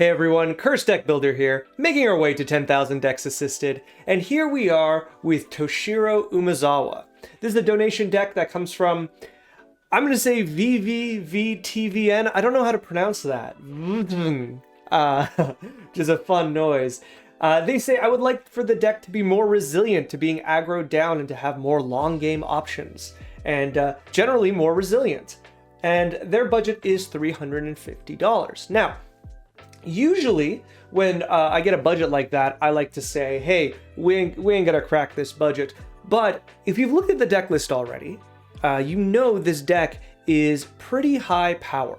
Hey everyone, Curse Deck Builder here, making our way to 10,000 decks assisted, and here we are with Toshiro Umezawa. This is a donation deck that comes from, I'm going to say VVVTVN, I don't know how to pronounce that. Just a fun noise. They say, I would like for the deck to be more resilient to being aggroed down and to have more long game options, and generally more resilient. And their budget is $350. Now, usually when I get a budget like that, I like to say, hey, we ain't gonna crack this budget. But if you've looked at the deck list already, you know this deck is pretty high power.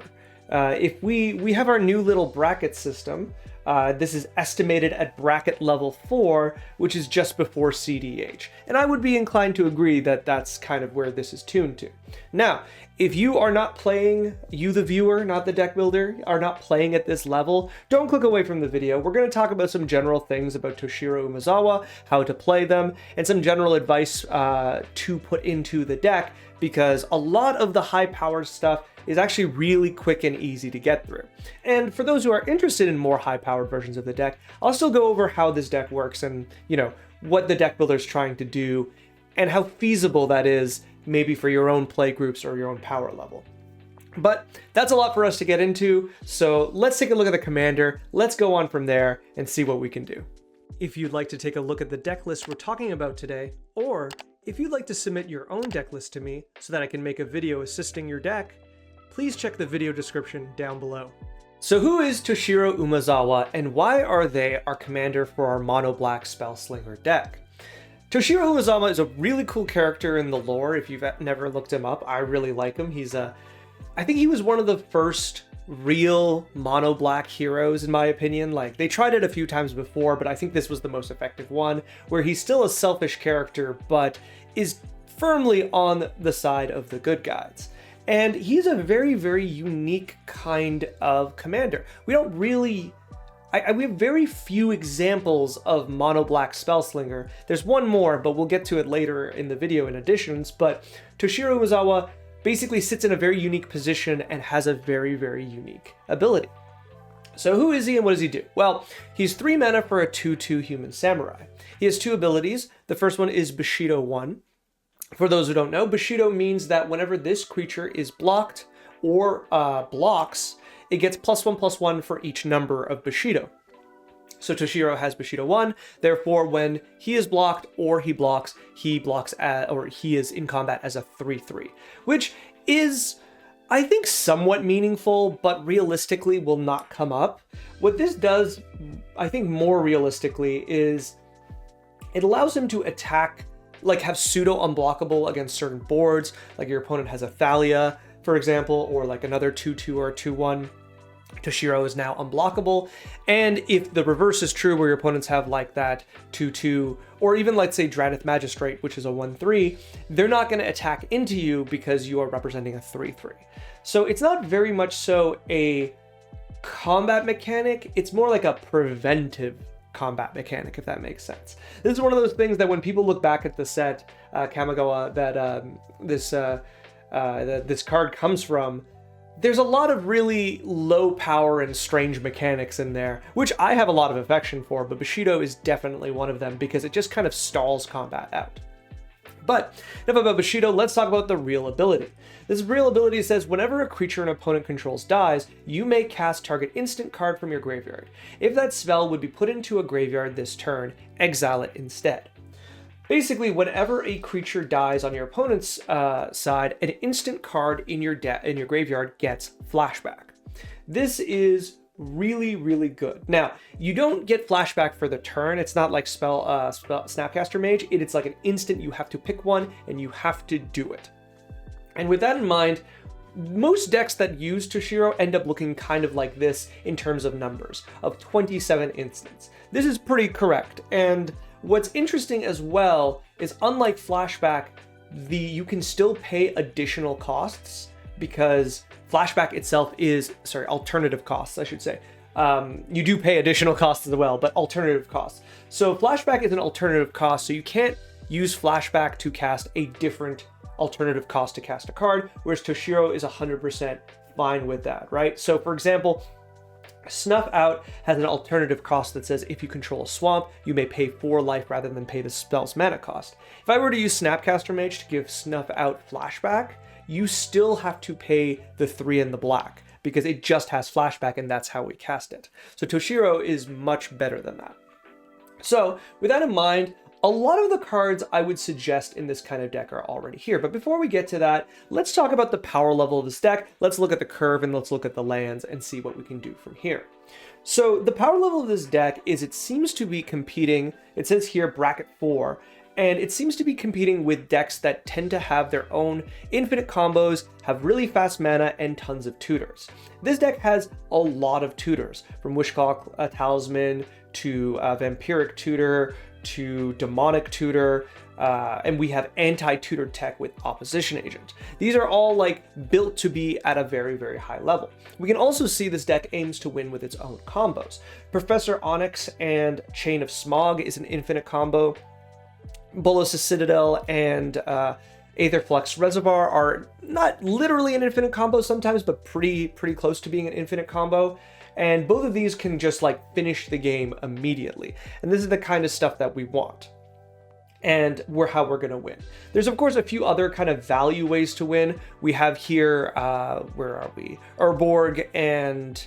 If we have our new little bracket system, this is estimated at bracket level 4, which is just before CDH. And I would be inclined to agree that that's kind of where this is tuned to. Now, if you are not playing, you the viewer, not the deck builder, are not playing at this level, don't click away from the video. We're going to talk about some general things about Toshiro Umezawa, how to play them, and some general advice to put into the deck, because a lot of the high-powered stuff is actually really quick and easy to get through. And for those who are interested in more high-powered versions of the deck, I'll still go over how this deck works and, you know, what the deck builder is trying to do and how feasible that is maybe for your own play groups or your own power level. But that's a lot for us to get into, so let's take a look at the commander, let's go on from there and see what we can do. If you'd like to take a look at the deck list we're talking about today, or if you'd like to submit your own deck list to me so that I can make a video assisting your deck, please check the video description down below. So who is Toshiro Umezawa and why are they our commander for our mono black Spellslinger deck? Toshiro Umezawa is a really cool character in the lore. If you've never looked him up, I really like him. I think he was one of the first real mono black heroes in my opinion. Like, they tried it a few times before, but I think this was the most effective one, where he's still a selfish character, but is firmly on the side of the good guys. And he's a very, very unique kind of commander. We don't really... we have very few examples of mono black Spellslinger. There's one more, but we'll get to it later in the video in additions, but Toshiro Umezawa basically sits in a very unique position and has a very, very unique ability. So who is he and what does he do? Well, he's 3 mana for a 2/2 human samurai. He has 2 abilities. The first one is Bushido 1. For those who don't know, Bushido means that whenever this creature is blocked or blocks, it gets +1/+1 for each number of Bushido. So Toshiro has Bushido 1, therefore when he is blocked or he blocks or he is in combat as a 3/3, which is, I think, somewhat meaningful, but realistically will not come up. What this does, I think more realistically, is it allows him to attack, like have pseudo unblockable against certain boards, like your opponent has a Thalia, for example, or like another 2/2 or 2/1. Toshiro is now unblockable, and if the reverse is true where your opponents have like that 2/2, or even let's say Dranith Magistrate, which is a 1/3, they're not going to attack into you because you are representing a 3/3. So it's not very much so a combat mechanic, it's more like a preventive combat mechanic, if that makes sense. This is one of those things that when people look back at the set, Kamigawa, that this card comes from, there's a lot of really low power and strange mechanics in there, which I have a lot of affection for, but Bushido is definitely one of them because it just kind of stalls combat out. But enough about Bushido, let's talk about the real ability. This real ability says whenever a creature an opponent controls dies, you may cast target instant card from your graveyard. If that spell would be put into a graveyard this turn, exile it instead. Basically, whenever a creature dies on your opponent's side, an instant card in your graveyard gets flashback. This is really, really good. Now, you don't get flashback for the turn. It's not like Snapcaster Mage. It's like an instant. You have to pick one and you have to do it. And with that in mind, most decks that use Toshiro end up looking kind of like this in terms of numbers, of 27 instants. This is pretty correct, and what's interesting as well is, unlike flashback, you can still pay additional costs, because flashback itself is, alternative costs, I should say. You do pay additional costs as well, but alternative costs. So flashback is an alternative cost, so you can't use flashback to cast a different alternative cost to cast a card, whereas Toshiro is 100% fine with that, right? So for example, Snuff Out has an alternative cost that says if you control a swamp, you may pay 4 life rather than pay the spell's mana cost. If I were to use Snapcaster Mage to give Snuff Out flashback, you still have to pay the 3 in the black, because it just has flashback and that's how we cast it. So Toshiro is much better than that. So with that in mind, a lot of the cards I would suggest in this kind of deck are already here. But before we get to that, let's talk about the power level of this deck. Let's look at the curve and let's look at the lands and see what we can do from here. So the power level of this deck is it seems to be competing, it says here bracket 4, and it seems to be competing with decks that tend to have their own infinite combos, have really fast mana, and tons of tutors. This deck has a lot of tutors, from Wishclock Talisman to Vampiric Tutor to Demonic Tutor, and we have anti-tutor tech with Opposition Agent. These are all like built to be at a very, very high level. We can also see this deck aims to win with its own combos. Professor Onyx and Chain of Smog is an infinite combo. Bolas' Citadel and Aetherflux Reservoir are not literally an infinite combo sometimes, but pretty close to being an infinite combo. And both of these can just like finish the game immediately. And this is the kind of stuff that we want. And how we're gonna win. There's of course a few other kind of value ways to win. We have here, where are we? Urborg and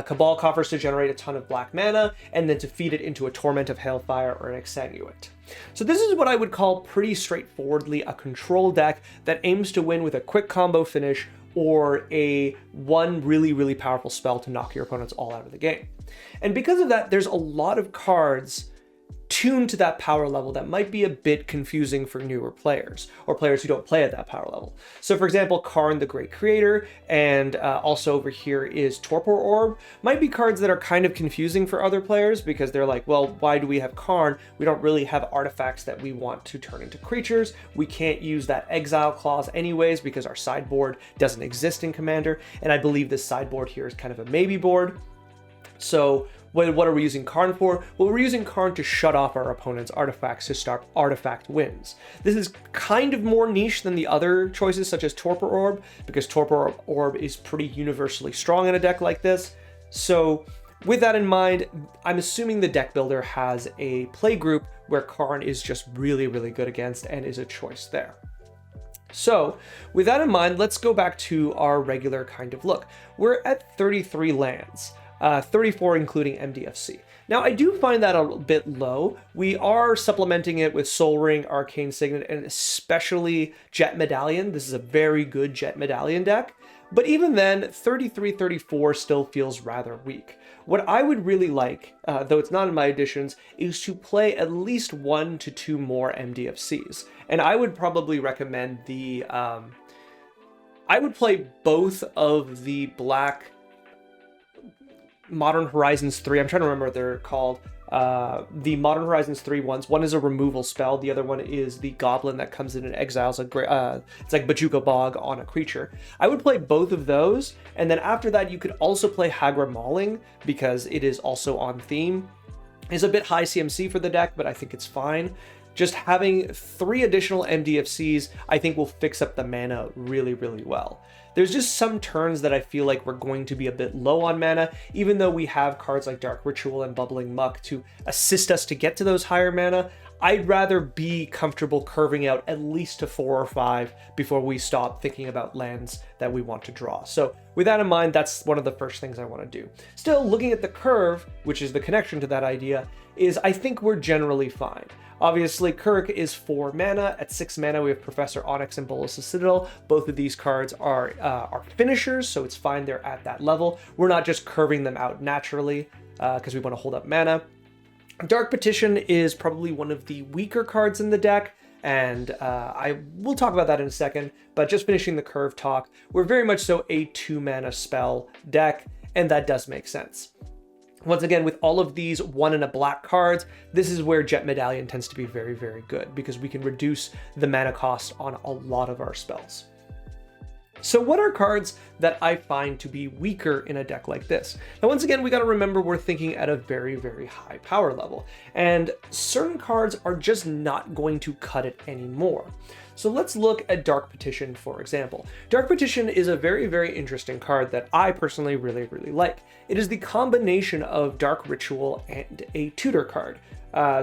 Cabal Coffers to generate a ton of black mana, and then to feed it into a Torment of Hailfire or an Exsanguinate. So this is what I would call pretty straightforwardly a control deck that aims to win with a quick combo finish or one really powerful spell to knock your opponents all out of the game. And because of that, there's a lot of cards tuned to that power level that might be a bit confusing for newer players or players who don't play at that power level. So for example, Karn the Great Creator, and also over here is Torpor Orb, might be cards that are kind of confusing for other players because they're like, well, why do we have Karn? We don't really have artifacts that we want to turn into creatures. We can't use that exile clause anyways because our sideboard doesn't exist in Commander, and I believe this sideboard here is kind of a maybe board. So what are we using Karn for? Well, we're using Karn to shut off our opponent's artifacts to start artifact wins. This is kind of more niche than the other choices such as Torpor Orb, because Torpor Orb is pretty universally strong in a deck like this. So with that in mind, I'm assuming the deck builder has a play group where Karn is just really good against and is a choice there. So with that in mind, let's go back to our regular kind of look. We're at 33 lands. 34 including MDFC. Now I do find that a bit low. We are supplementing it with Soul Ring, Arcane Signet, and especially Jet Medallion. This is a very good Jet Medallion deck. But even then, 33-34 still feels rather weak. What I would really like, though it's not in my editions, is to play at least 1 to 2 more MDFCs. And I would probably recommend the... I would play both of the black Modern Horizons 3, I'm trying to remember what they're called, the Modern Horizons 3 ones. One is a removal spell, the other one is the Goblin that comes in and exiles it's like Bajuka Bog on a creature. I would play both of those, and then after that you could also play Hagra Mauling, because it is also on theme. It's a bit high CMC for the deck, but I think it's fine. Just having 3 additional MDFCs, I think will fix up the mana really well. There's just some turns that I feel like we're going to be a bit low on mana, even though we have cards like Dark Ritual and Bubbling Muck to assist us to get to those higher mana. I'd rather be comfortable curving out at least to 4 or 5 before we stop thinking about lands that we want to draw. So with that in mind, that's one of the first things I want to do. Still, looking at the curve, which is the connection to that idea, is I think we're generally fine. Obviously, Kuruk is 4 mana. At 6 mana, we have Professor Onyx and Bolas' Citadel. Both of these cards are finishers, so it's fine they're at that level. We're not just curving them out naturally because we want to hold up mana. Dark Petition is probably one of the weaker cards in the deck, and I will talk about that in a second, but just finishing the curve talk, we're very much so a 2 mana spell deck, and that does make sense. Once again, with all of these 1 and a black cards, this is where Jet Medallion tends to be very good, because we can reduce the mana cost on a lot of our spells. So what are cards that I find to be weaker in a deck like this? Now, once again, we got to remember we're thinking at a very, very high power level, and certain cards are just not going to cut it anymore. So let's look at Dark Petition, for example. Dark Petition is a very, very interesting card that I personally really, really like. It is the combination of Dark Ritual and a tutor card.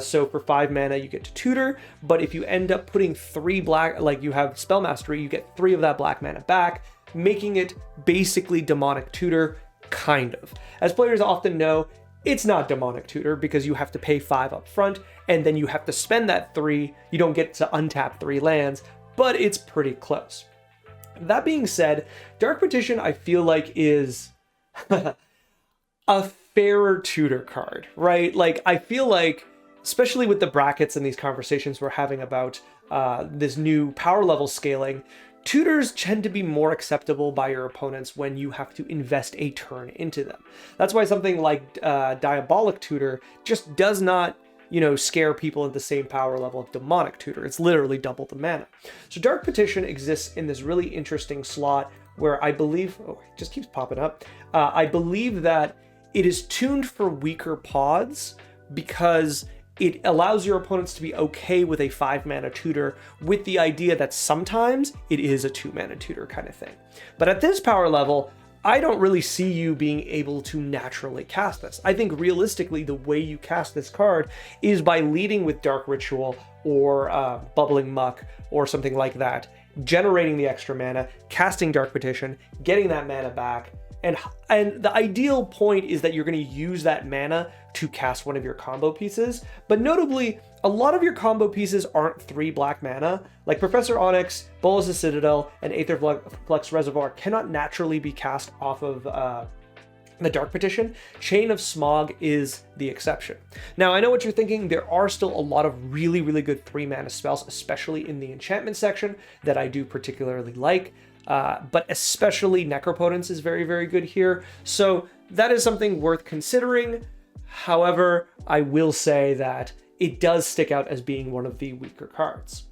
So for 5 mana, you get to tutor, but if you end up putting 3 black, like you have Spell Mastery, you get 3 of that black mana back, making it basically Demonic Tutor, kind of. As players often know, it's not Demonic Tutor because you have to pay 5 up front, and then you have to spend that 3. You don't get to untap 3 lands, but it's pretty close. That being said, Dark Petition, I feel like, is a fairer tutor card, right? Like, I feel like, especially with the brackets and these conversations we're having about this new power level scaling, tutors tend to be more acceptable by your opponents when you have to invest a turn into them. That's why something like Diabolic Tutor just does not, scare people at the same power level of Demonic Tutor. It's literally double the mana. So Dark Petition exists in this really interesting slot where I believe, it just keeps popping up. I believe that it is tuned for weaker pods because it allows your opponents to be okay with a 5 mana tutor with the idea that sometimes it is a 2 mana tutor kind of thing. But at this power level, I don't really see you being able to naturally cast this. I think realistically, the way you cast this card is by leading with Dark Ritual or Bubbling Muck or something like that, generating the extra mana, casting Dark Petition, getting that mana back, and the ideal point is that you're going to use that mana to cast one of your combo pieces. But notably, a lot of your combo pieces aren't 3 black mana. Like Professor Onyx, Bolas' Citadel, and Aetherflux Reservoir cannot naturally be cast off of the Dark Petition. Chain of Smog is the exception. Now, I know what you're thinking. There are still a lot of really, really good 3 mana spells, especially in the enchantment section, that I do particularly like. But especially Necropotence is very, very good here. So that is something worth considering. However, I will say that it does stick out as being one of the weaker cards.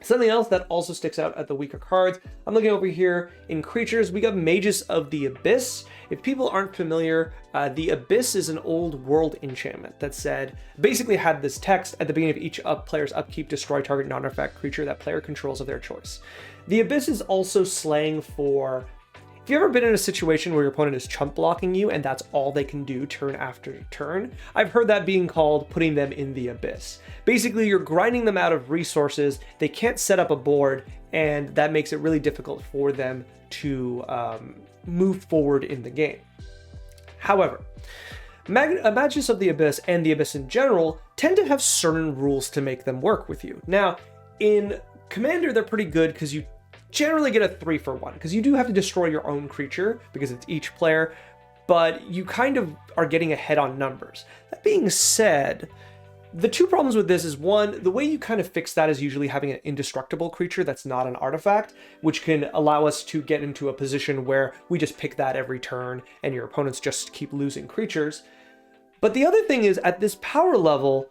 Something else that also sticks out at the weaker cards, I'm looking over here in creatures, we got Mages of the Abyss. If people aren't familiar, the Abyss is an old world enchantment that basically had this text at the beginning of each player's upkeep: destroy target non-artifact creature that player controls of their choice. The Abyss is also slang for, if you've ever been in a situation where your opponent is chump blocking you and that's all they can do turn after turn, I've heard that being called putting them in the Abyss. Basically, you're grinding them out of resources, they can't set up a board, and that makes it really difficult for them to move forward in the game. However, Mages of the Abyss and the Abyss in general tend to have certain rules to make them work with you. Now, in Commander, they're pretty good because you generally get a 3-for-1, because you do have to destroy your own creature because it's each player, but you kind of are getting ahead on numbers. That being said, the 2 problems with this is, one, the way you kind of fix that is usually having an indestructible creature that's not an artifact, which can allow us to get into a position where we just pick that every turn and your opponents just keep losing creatures. But the other thing is, at this power level,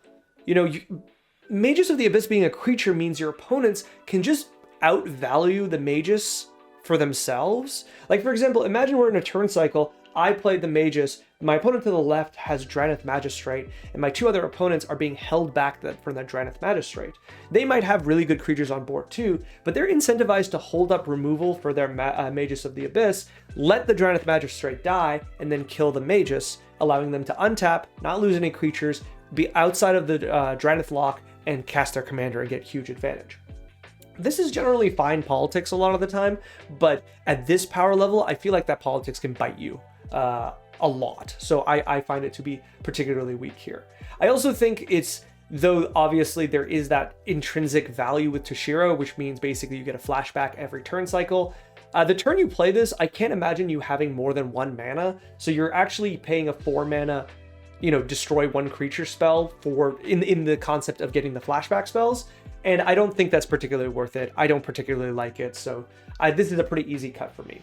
Mages of the Abyss being a creature means your opponents can just outvalue the Magus for themselves. Like, for example, imagine we're in a turn cycle, I played the Magus, my opponent to the left has Drannith Magistrate, and my 2 other opponents are being held back from that Drannith Magistrate. They might have really good creatures on board too, but they're incentivized to hold up removal for their Magus of the Abyss, let the Drannith Magistrate die, and then kill the Magus, allowing them to untap, not lose any creatures, be outside of the Drannith lock, and cast their commander and get huge advantage. This is generally fine politics a lot of the time, but at this power level, I feel like that politics can bite you a lot. So I find it to be particularly weak here. I also think though obviously there is that intrinsic value with Toshiro, which means basically you get a flashback every turn cycle. The turn you play this, I can't imagine you having more than 1 mana, so you're actually paying a 4 mana destroy 1 creature spell in the concept of getting the flashback spells. And I don't think that's particularly worth it. I don't particularly like it, so this is a pretty easy cut for me.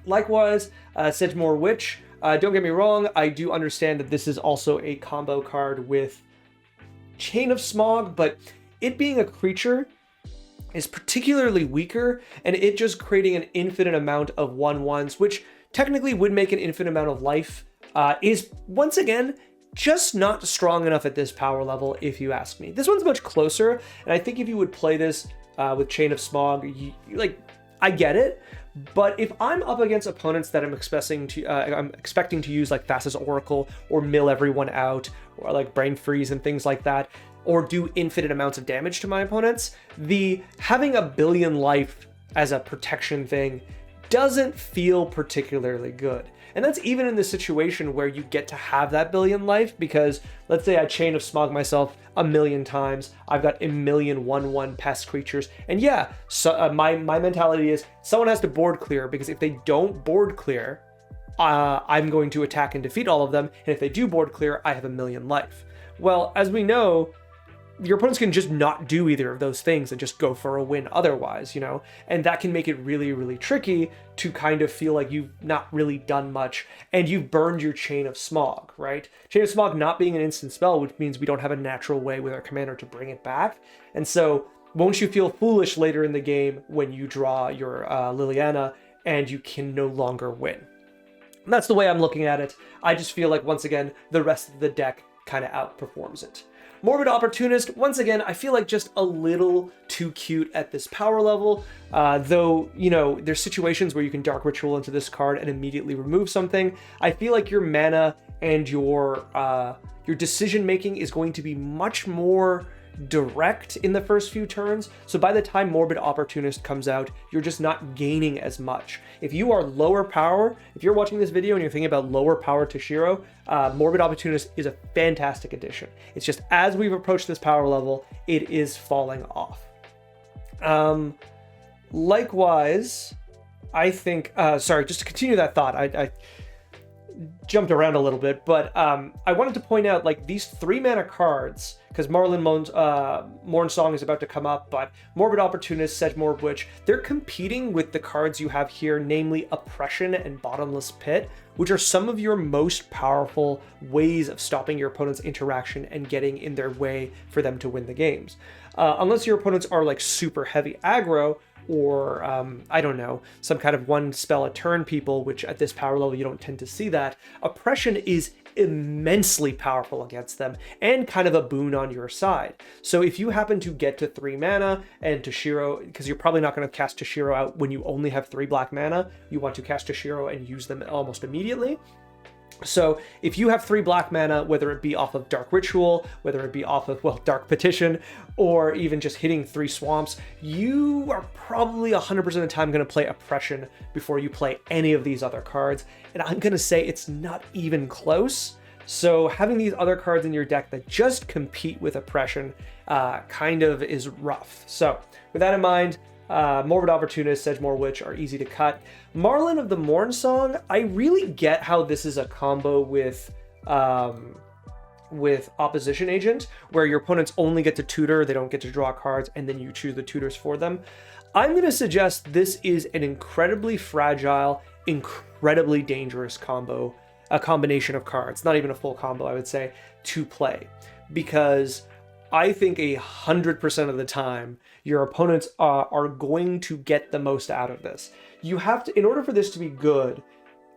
Likewise, Sedgemoor Witch. Don't get me wrong, I do understand that this is also a combo card with Chain of Smog, but it being a creature, is particularly weaker, and it just creating an infinite amount of 1/1s, which technically would make an infinite amount of life, is once again just not strong enough at this power level, if you ask me. This one's much closer, and I think if you would play this with Chain of Smog, I get it. But if I'm up against opponents that I'm expecting to use like Fastest Oracle or mill everyone out, or like Brain Freeze and things like that, or do infinite amounts of damage to my opponents, having a billion life as a protection thing doesn't feel particularly good. And that's even in the situation where you get to have that billion life, because let's say I Chain of Smog myself a million times, I've got a million 1/1 pest creatures, and yeah, so my mentality is someone has to board clear, because if they don't board clear, I'm going to attack and defeat all of them, and if they do board clear, I have a million life. Well, as we know, your opponents can just not do either of those things and just go for a win otherwise, and that can make it really, really tricky to kind of feel like you've not really done much and you've burned your Chain of Smog, right? Chain of Smog not being an instant spell, which means we don't have a natural way with our commander to bring it back. And so won't you feel foolish later in the game when you draw your Liliana and you can no longer win? And that's the way I'm looking at it. I just feel like, once again, the rest of the deck kind of outperforms it. Morbid Opportunist, once again, I feel like just a little too cute at this power level, though, there's situations where you can Dark Ritual into this card and immediately remove something. I feel like your mana and your decision-making is going to be much more direct in the first few turns, so by the time Morbid Opportunist comes out, you're just not gaining as much. If you are lower power, if you're watching this video and you're thinking about lower power Toshiro, Morbid Opportunist is a fantastic addition. It's just as we've approached this power level, it is falling off. Likewise, I think, sorry, just to continue that thought, I jumped around a little bit, but I wanted to point out, like, these 3-mana cards, because Marlin Mornsong is about to come up, but Morbid Opportunist, Sedgemoor Witch, they're competing with the cards you have here, namely Oppression and Bottomless Pit, which are some of your most powerful ways of stopping your opponent's interaction and getting in their way for them to win the games. Unless your opponents are like super heavy aggro, or I don't know, some kind of one spell a turn people, which at this power level you don't tend to see that. Oppression is immensely powerful against them and kind of a boon on your side. So if you happen to get to 3 mana and Toshiro, because you're probably not going to cast Toshiro out when you only have 3 black mana, you want to cast Toshiro and use them almost immediately. So if you have 3 black mana, whether it be off of Dark Ritual, whether it be off of, well, Dark Petition, or even just hitting 3 swamps, you are probably 100% of the time going to play Oppression before you play any of these other cards. And I'm going to say it's not even close. So having these other cards in your deck that just compete with Oppression kind of is rough. So with that in mind, Morbid Opportunist, Sedgemoor Witch are easy to cut. Marlin of the Mornsong, I really get how this is a combo with Opposition Agent, where your opponents only get to tutor, they don't get to draw cards, and then you choose the tutors for them. I'm going to suggest this is an incredibly fragile, incredibly dangerous combo, a combination of cards, not even a full combo, I would say, to play, because I think 100% of the time, your opponents are going to get the most out of this. You have to, in order for this to be good,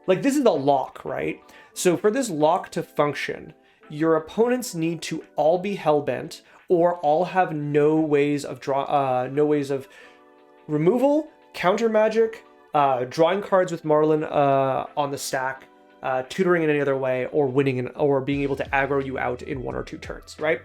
like, this is the lock, right? So for this lock to function, your opponents need to all be hellbent or all have no ways of removal, counter magic, drawing cards with Marlin on the stack, tutoring in any other way, or winning or being able to aggro you out in 1 or 2 turns, right?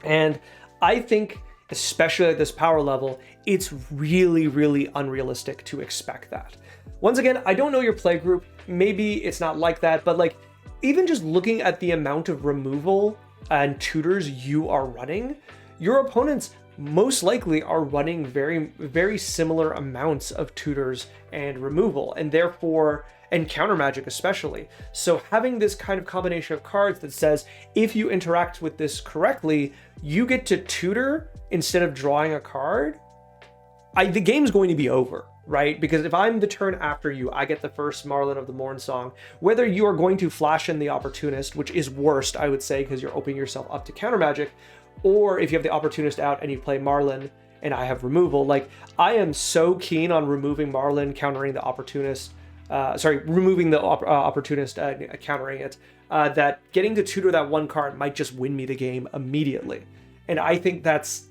And I think, especially at this power level, it's really, really unrealistic to expect that. Once again, I don't know your play group. Maybe it's not like that, but like, even just looking at the amount of removal and tutors you are running, your opponents most likely are running very, very similar amounts of tutors and removal, and therefore, and counter magic especially. So having this kind of combination of cards that says, if you interact with this correctly, you get to tutor instead of drawing a card, the game's going to be over, right? Because if I'm the turn after you, I get the first Marlin of the Mornsong. Whether you are going to flash in the Opportunist, which is worst, I would say, because you're opening yourself up to counter magic, or if you have the Opportunist out and you play Marlin and I have removal. Like, I am so keen on removing Marlin, countering the Opportunist, removing the Opportunist, countering it, that getting to tutor that one card might just win me the game immediately. And I think that's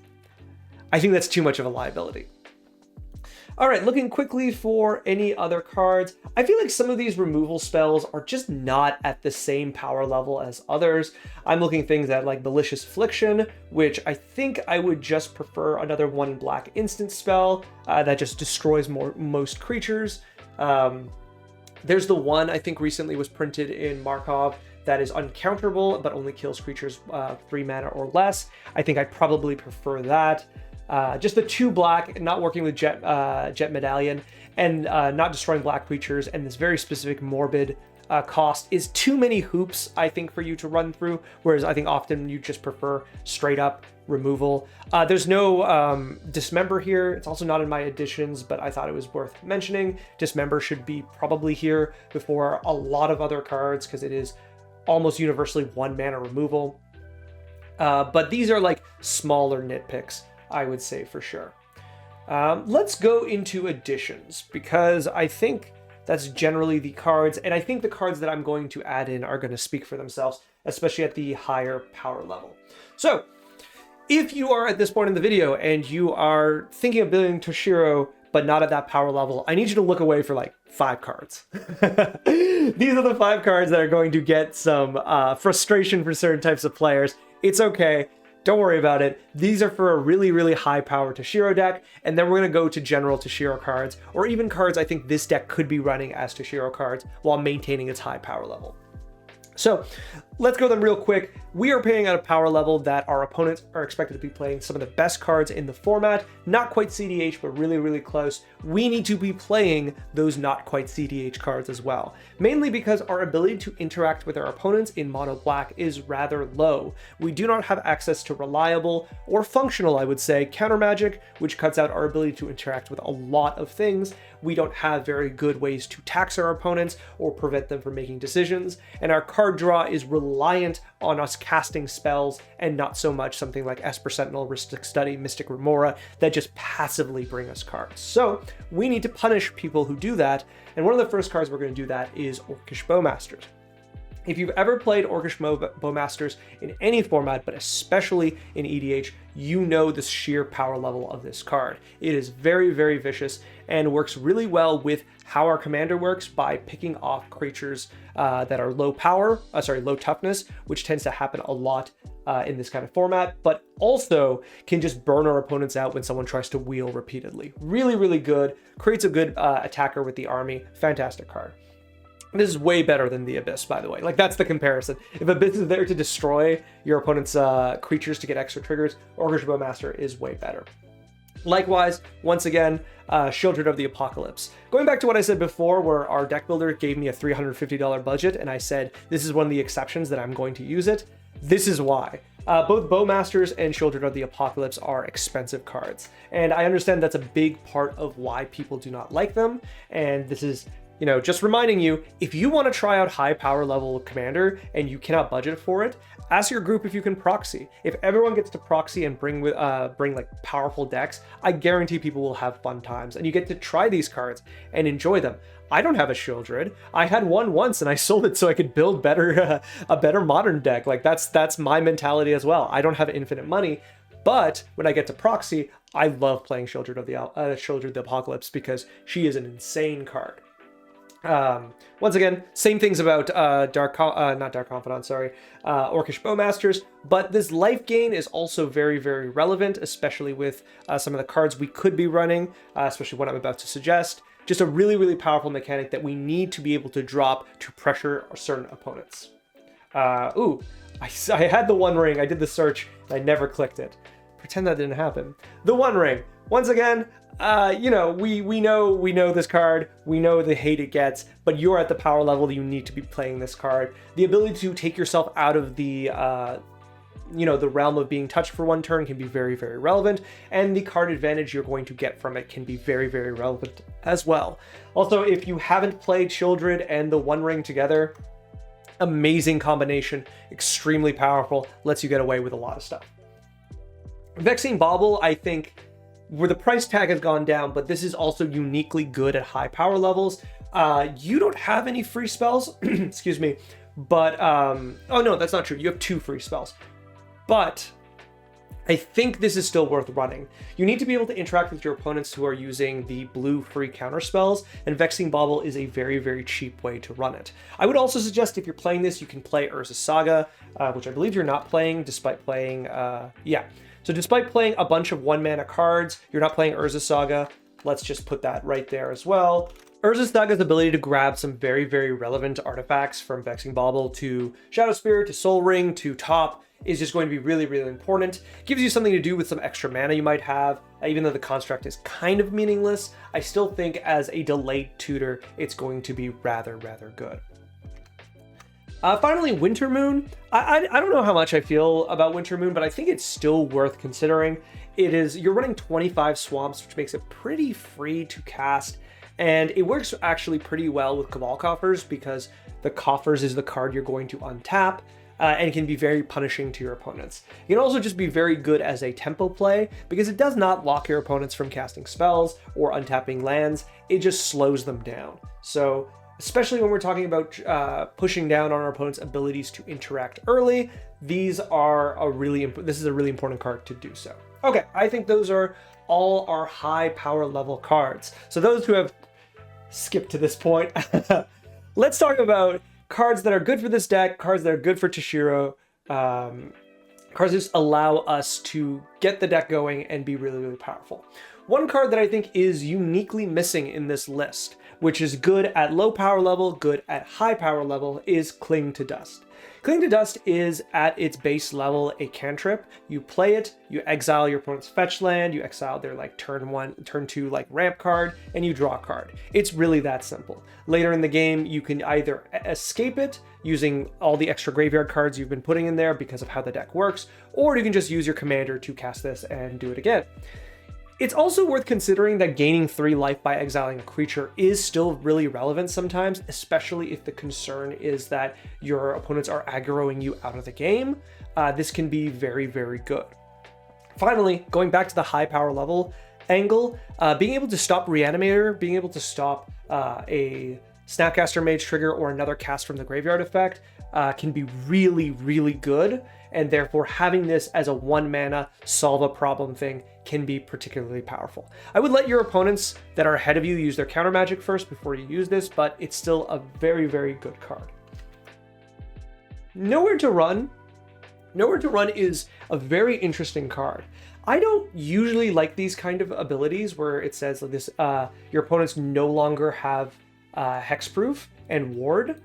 too much of a liability. All right, looking quickly for any other cards. I feel like some of these removal spells are just not at the same power level as others. I'm looking things at like Malicious Affliction, which I think I would just prefer another 1 black instant spell that just destroys most creatures. There's the one I think recently was printed in Markov that is uncounterable, but only kills creatures 3 mana or less. I think I'd probably prefer that. Just the 2 black, not working with Jet Medallion, and not destroying black creatures, and this very specific morbid cost is too many hoops, I think, for you to run through, whereas I think often you just prefer straight up removal. There's no Dismember here. It's also not in my editions, but I thought it was worth mentioning. Dismember should be probably here before a lot of other cards, because it is almost universally 1 mana removal. But these are like smaller nitpicks, I would say, for sure. Let's go into additions, because I think that's generally the cards, and I think the cards that I'm going to add in are going to speak for themselves, especially at the higher power level. So, if you are at this point in the video and you are thinking of building Toshiro, but not at that power level, I need you to look away for like 5 cards. These are the 5 cards that are going to get some frustration for certain types of players. It's okay. Don't worry about it. These are for a really, really high power Toshiro deck, and then we're going to go to general Toshiro cards, or even cards I think this deck could be running as Toshiro cards while maintaining its high power level. So let's go them real quick. We are playing at a power level that our opponents are expected to be playing some of the best cards in the format. Not quite CDH, but really, really close. We need to be playing those not quite CDH cards as well. Mainly because our ability to interact with our opponents in mono black is rather low. We do not have access to reliable or functional, I would say, counter magic, which cuts out our ability to interact with a lot of things. We don't have very good ways to tax our opponents or prevent them from making decisions. And our card draw is reliant on us casting spells, and not so much something like Esper Sentinel, Ristic Study, Mystic Remora that just passively bring us cards. So we need to punish people who do that, and one of the first cards we're going to do that is Orcish Bowmasters. If you've ever played Orcish Bowmasters in any format, but especially in EDH, you know the sheer power level of this card. It is very, very vicious and works really well with how our commander works by picking off creatures that are low toughness, which tends to happen a lot in this kind of format, but also can just burn our opponents out when someone tries to wheel repeatedly. Really, really good. Creates a good attacker with the army. Fantastic card. This is way better than the Abyss, by the way. Like, that's the comparison. If Abyss is there to destroy your opponent's creatures to get extra triggers, Orcish Bowmaster is way better. Likewise, once again, Children of the Apocalypse. Going back to what I said before, where our deck builder gave me a $350 budget, and I said, this is one of the exceptions that I'm going to use it. This is why. Both Bowmasters and Children of the Apocalypse are expensive cards. And I understand that's a big part of why people do not like them. And this is, you know, just reminding you, if you want to try out high power level commander and you cannot budget for it, ask your group if you can proxy. If everyone gets to proxy and bring like powerful decks, I guarantee people will have fun times, and you get to try these cards and enjoy them. I don't have a Shieldred. I had one once and I sold it so I could build a better modern deck. Like, that's my mentality as well. I don't have infinite money, but when I get to proxy, I love playing Children of the Apocalypse because she is an insane card. Once again, same things about Orcish Bowmasters, but this life gain is also very, very relevant, especially with some of the cards we could be running, especially what I'm about to suggest. Just a really, really powerful mechanic that we need to be able to drop to pressure certain opponents. I had the One Ring. I did the search and I never clicked it. Pretend that didn't happen. The One Ring. Once again, you know, we know this card, we know the hate it gets, but you're at the power level you need to be playing this card. The ability to take yourself out of the the realm of being touched for one turn can be very, very relevant, and the card advantage you're going to get from it can be very, very relevant as well. Also, if you haven't played Childred and the One Ring together, amazing combination, extremely powerful, lets you get away with a lot of stuff. Vexing Bauble, I think, where the price tag has gone down, but this is also uniquely good at high power levels. You don't have any free spells, excuse me, but, oh no, that's not true. You have 2 free spells, but I think this is still worth running. You need to be able to interact with your opponents who are using the blue free counter spells, and Vexing Bauble is a very, very cheap way to run it. I would also suggest if you're playing this, you can play Urza Saga, which I believe you're not playing, despite playing, yeah. So despite playing a bunch of 1-mana cards, you're not playing Urza Saga. Let's just put that right there as well. Urza Saga's ability to grab some very, very relevant artifacts from Vexing Bauble to Shadow Spirit, to Soul Ring, to Top, is just going to be really, really important. Gives you something to do with some extra mana you might have. Even though the construct is kind of meaningless, I still think as a delayed tutor, it's going to be rather, rather good. Finally, Winter Moon. I don't know how much I feel about Winter Moon, but I think it's still worth considering. You're running 25 swamps, which makes it pretty free to cast, and it works actually pretty well with Cabal Coffers because the Coffers is the card you're going to untap, and can be very punishing to your opponents. It can also just be very good as a tempo play because it does not lock your opponents from casting spells or untapping lands. It just slows them down. So especially when we're talking about pushing down on our opponent's abilities to interact early, this is a really important card to do so. Okay, I think those are all our high power level cards. So those who have skipped to this point, let's talk about cards that are good for this deck, cards that are good for Toshiro, cards that just allow us to get the deck going and be really, really powerful. One card that I think is uniquely missing in this list, which is good at low power level, good at high power level, is Cling to Dust. Cling to Dust is at its base level a cantrip. You play it, you exile your opponent's fetch land, you exile their like turn 2 like ramp card, and you draw a card. It's really that simple. Later in the game, you can either escape it using all the extra graveyard cards you've been putting in there because of how the deck works, or you can just use your commander to cast this and do it again. It's also worth considering that gaining 3 life by exiling a creature is still really relevant sometimes, especially if the concern is that your opponents are aggroing you out of the game. This can be very, very good. Finally, going back to the high power level angle, being able to stop Reanimator, being able to stop a Snapcaster Mage trigger or another cast from the graveyard effect can be really, really good, and therefore having this as a 1-mana solve a problem thing can be particularly powerful. I would let your opponents that are ahead of you use their counter magic first before you use this, but it's still a very, very good card. Nowhere to Run. Nowhere to Run is a very interesting card. I don't usually like these kind of abilities where it says like this, your opponents no longer have hexproof and ward,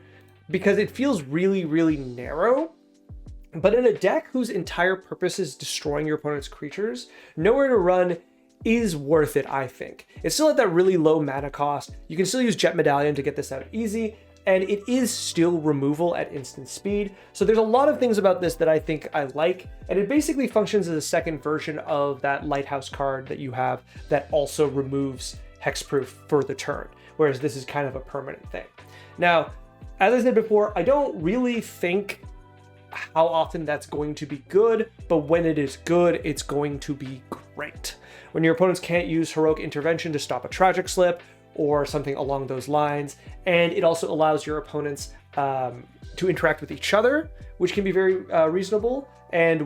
because it feels really, really narrow. But in a deck whose entire purpose is destroying your opponent's creatures, Nowhere to Run is worth it, I think. It's still at that really low mana cost. You can still use Jet Medallion to get this out easy, and it is still removal at instant speed. So there's a lot of things about this that I think I like, and it basically functions as a second version of that Lighthouse card that you have that also removes hexproof for the turn, whereas this is kind of a permanent thing. Now, as I said before, I don't really think how often that's going to be good, but when it is good, it's going to be great. When your opponents can't use Heroic Intervention to stop a Tragic Slip or something along those lines, and it also allows your opponents to interact with each other, which can be very reasonable, and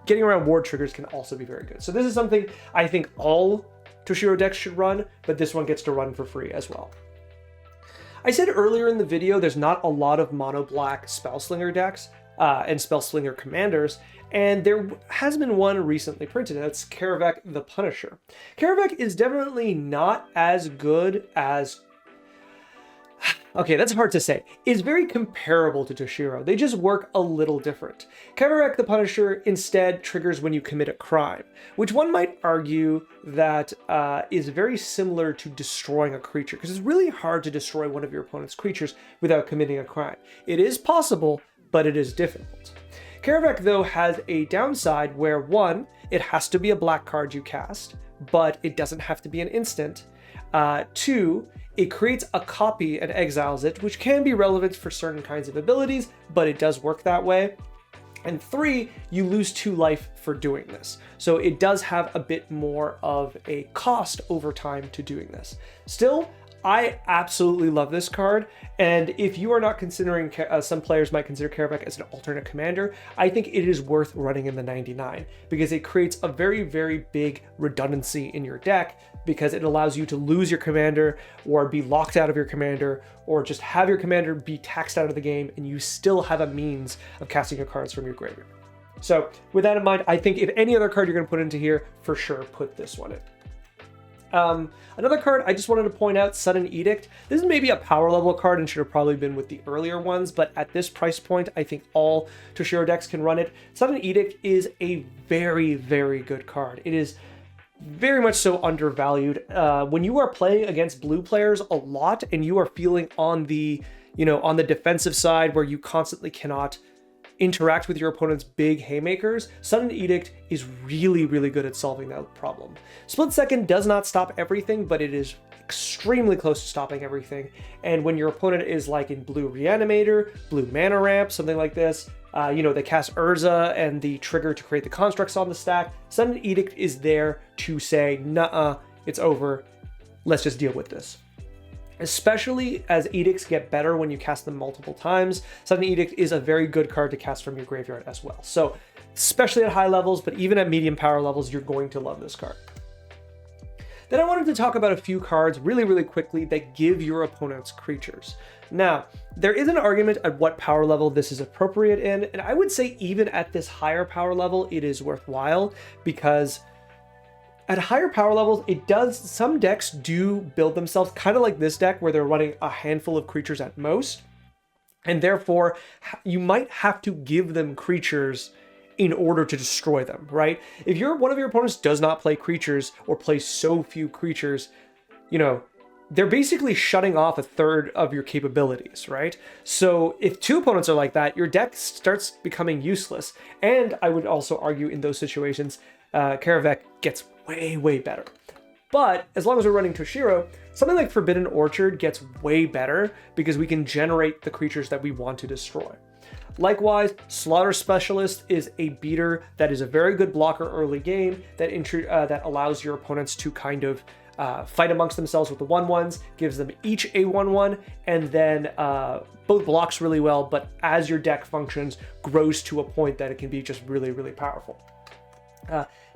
getting around ward triggers can also be very good. So this is something I think all Toshiro decks should run, but this one gets to run for free as well. I said earlier in the video, there's not a lot of mono black Spellslinger decks and Spellslinger commanders, and there has been one recently printed, and that's Karavek the Punisher. Karavek is definitely not as good as... Okay, that's hard to say. It's very comparable to Toshiro. They just work a little different. Kavarek the Punisher instead triggers when you commit a crime, which one might argue that is very similar to destroying a creature, because it's really hard to destroy one of your opponent's creatures without committing a crime. It is possible, but it is difficult. Karavek, though, has a downside where, one, it has to be a black card you cast, but it doesn't have to be an instant. Two, it creates a copy and exiles it, which can be relevant for certain kinds of abilities, but it does work that way. And 3, you lose 2 life for doing this. So it does have a bit more of a cost over time to doing this. Still, I absolutely love this card, and if you are not considering, some players might consider Karavek as an alternate commander, I think it is worth running in the 99, because it creates a very, very big redundancy in your deck, because it allows you to lose your commander, or be locked out of your commander, or just have your commander be taxed out of the game, and you still have a means of casting your cards from your graveyard. So with that in mind, I think if any other card you're going to put into here, for sure put this one in. Another card I just wanted to point out, Sudden Edict. This is maybe a power level card and should have probably been with the earlier ones, but at this price point, I think all Toshiro decks can run it. Sudden Edict is a very, very good card. It is very much so undervalued. When you are playing against blue players a lot and you are feeling on the, on the defensive side where you constantly cannot interact with your opponent's big haymakers, Sudden Edict is really, really good at solving that problem. Split Second does not stop everything, but it is extremely close to stopping everything. And when your opponent is like in blue Reanimator, blue Mana Ramp, something like this, they cast Urza and the trigger to create the constructs on the stack, Sudden Edict is there to say, nuh-uh, it's over, let's just deal with this. Especially as edicts get better when you cast them multiple times, Sudden Edict is a very good card to cast from your graveyard as well. So, especially at high levels, but even at medium power levels, you're going to love this card. Then I wanted to talk about a few cards really, really quickly that give your opponents creatures. Now, there is an argument at what power level this is appropriate in, and I would say even at this higher power level, it is worthwhile, because at higher power levels, some decks do build themselves kind of like this deck where they're running a handful of creatures at most. And therefore, you might have to give them creatures in order to destroy them, right? If one of your opponents does not play creatures or plays so few creatures, they're basically shutting off a third of your capabilities, right? So if 2 opponents are like that, your deck starts becoming useless. And I would also argue in those situations, Karavek gets way, way better. But as long as we're running Toshiro, something like Forbidden Orchard gets way better because we can generate the creatures that we want to destroy. Likewise, Slaughter Specialist is a beater that is a very good blocker early game that allows your opponents to kind of fight amongst themselves with the 1/1s, gives them each a 1/1, and then both blocks really well, but as your deck functions, grows to a point that it can be just really, really powerful.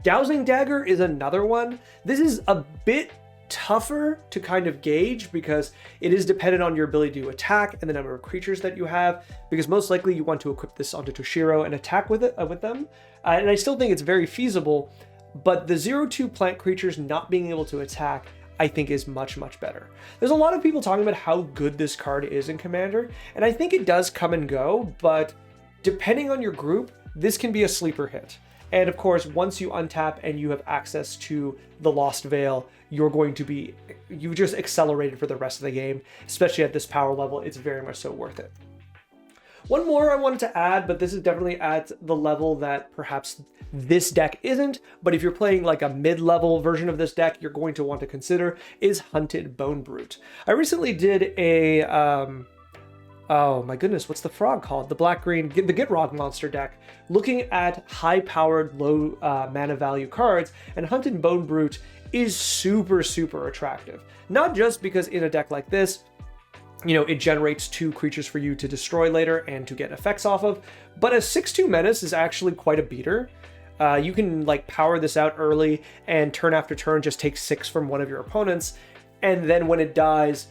Dowsing Dagger is another one. This is a bit tougher to kind of gauge because it is dependent on your ability to attack and the number of creatures that you have, because most likely you want to equip this onto Toshiro and attack with them. And I still think it's very feasible, but the 0/2 plant creatures not being able to attack, I think is much, much better. There's a lot of people talking about how good this card is in Commander, and I think it does come and go, but depending on your group, this can be a sleeper hit. And of course, once you untap and you have access to the Lost Veil, you just accelerated for the rest of the game, especially at this power level. It's very much so worth it. One more I wanted to add, but this is definitely at the level that perhaps this deck isn't, but if you're playing like a mid-level version of this deck, you're going to want to consider, is Hunted Bone Brute. I recently did a, oh my goodness, what's the frog called? The black-green, the Gitrog monster deck, looking at high-powered, low mana value cards, and Hunted Bone Brute is super, super attractive. Not just because in a deck like this, it generates 2 creatures for you to destroy later and to get effects off of, but a 6/2 menace is actually quite a beater. You can power this out early and turn after turn just take 6 from one of your opponents, and then when it dies,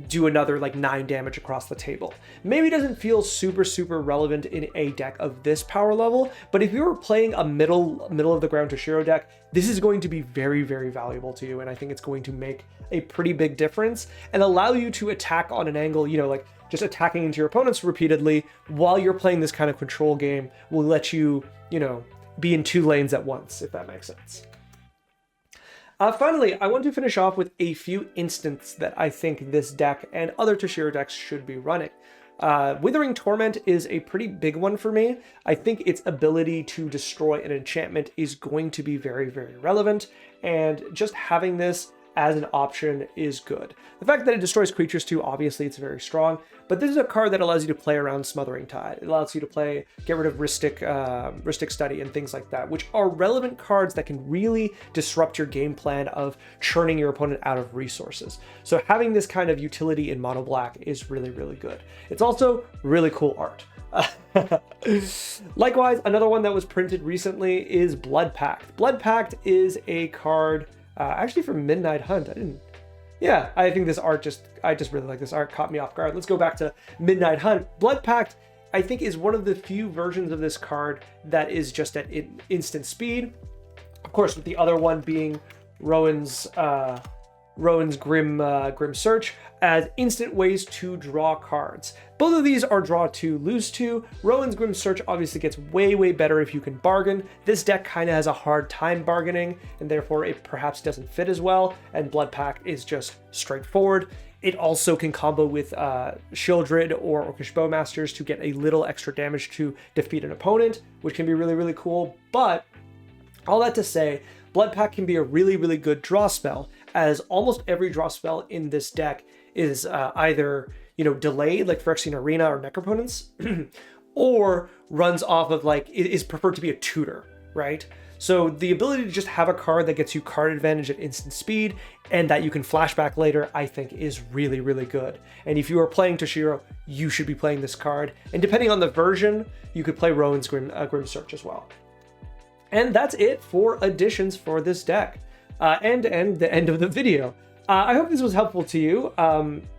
do another 9 damage across the table. Maybe doesn't feel super, super relevant in a deck of this power level, but if you're playing a middle of the ground Toshiro deck, this is going to be very, very valuable to you, and I think it's going to make a pretty big difference and allow you to attack on an angle, just attacking into your opponents repeatedly while you're playing this kind of control game will let you, be in 2 lanes at once, if that makes sense. Finally, I want to finish off with a few instants that I think this deck and other Toshiro decks should be running. Withering Torment is a pretty big one for me. I think its ability to destroy an enchantment is going to be very, very relevant, and just having this as an option is good. The fact that it destroys creatures too, obviously it's very strong, but this is a card that allows you to play around Smothering Tide. It allows you to get rid of Rhystic Study and things like that, which are relevant cards that can really disrupt your game plan of churning your opponent out of resources. So having this kind of utility in mono black is really, really good. It's also really cool art. Likewise, another one that was printed recently is Blood Pact. Blood Pact is a card actually from Midnight Hunt. I think this art I just really like this art, caught me off guard. Let's go back to Midnight Hunt. Blood Pact, I think, is one of the few versions of this card that is just at instant speed. Of course, with the other one being Rowan's Grim Search as instant ways to draw cards. Both of these are draw to, lose to. Rowan's Grim Search obviously gets way, way better if you can bargain. This deck kind of has a hard time bargaining, and therefore it perhaps doesn't fit as well, and Blood Pact is just straightforward. It also can combo with Shieldred or Orcish Bowmasters to get a little extra damage to defeat an opponent, which can be really, really cool. But all that to say, Blood Pact can be a really, really good draw spell, as almost every draw spell in this deck is either, delayed, like Phyrexian Arena or Necropotence, or runs off of, it is preferred to be a tutor, right? So the ability to just have a card that gets you card advantage at instant speed and that you can flashback later, I think is really, really good. And if you are playing Toshiro, you should be playing this card. And depending on the version, you could play Rowan's Grim Search as well. And that's it for additions for this deck. And the end of the video. I hope this was helpful to you.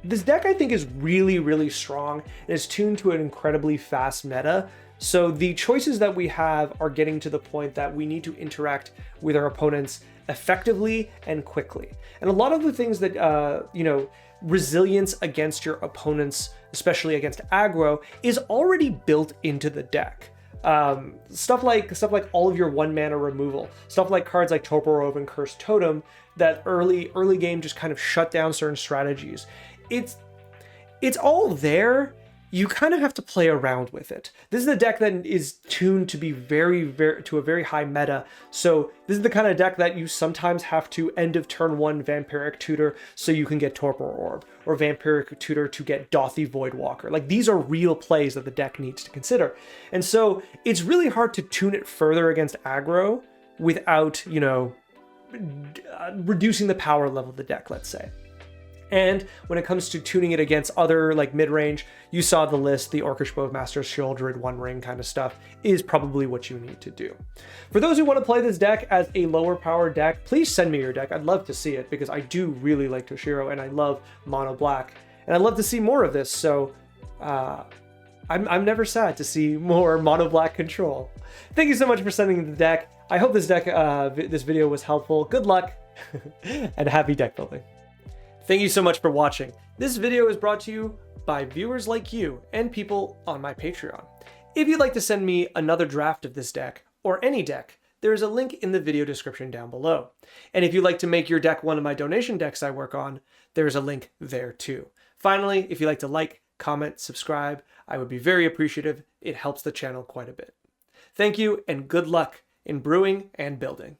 This deck, I think, is really, really strong and is tuned to an incredibly fast meta. So the choices that we have are getting to the point that we need to interact with our opponents effectively and quickly. And a lot of the things that, resilience against your opponents, especially against aggro, is already built into the deck. Stuff like all of your 1-mana removal, stuff like cards like Torpor and Cursed Totem that early game just kind of shut down certain strategies. It's all there. You kind of have to play around with it. This is a deck that is tuned to be to a very high meta. So this is the kind of deck that you sometimes have to end of turn 1 Vampiric Tutor so you can get Torpor Orb, or Vampiric Tutor to get Dothy Voidwalker. Like, these are real plays that the deck needs to consider. And so it's really hard to tune it further against aggro without, reducing the power level of the deck, let's say. And when it comes to tuning it against other, mid-range, you saw the list, the Orcish Bowmasters, Shieldred, One Ring kind of stuff is probably what you need to do. For those who want to play this deck as a lower power deck, please send me your deck. I'd love to see it because I do really like Toshiro and I love mono black. And I'd love to see more of this, so I'm never sad to see more mono black control. Thank you so much for sending the deck. I hope this video was helpful. Good luck and happy deck building. Thank you so much for watching. This video is brought to you by viewers like you and people on my Patreon. If you'd like to send me another draft of this deck, or any deck, there is a link in the video description down below. And if you'd like to make your deck one of my donation decks I work on, there's a link there too. Finally, if you'd like to like, comment, subscribe, I would be very appreciative. It helps the channel quite a bit. Thank you and good luck in brewing and building.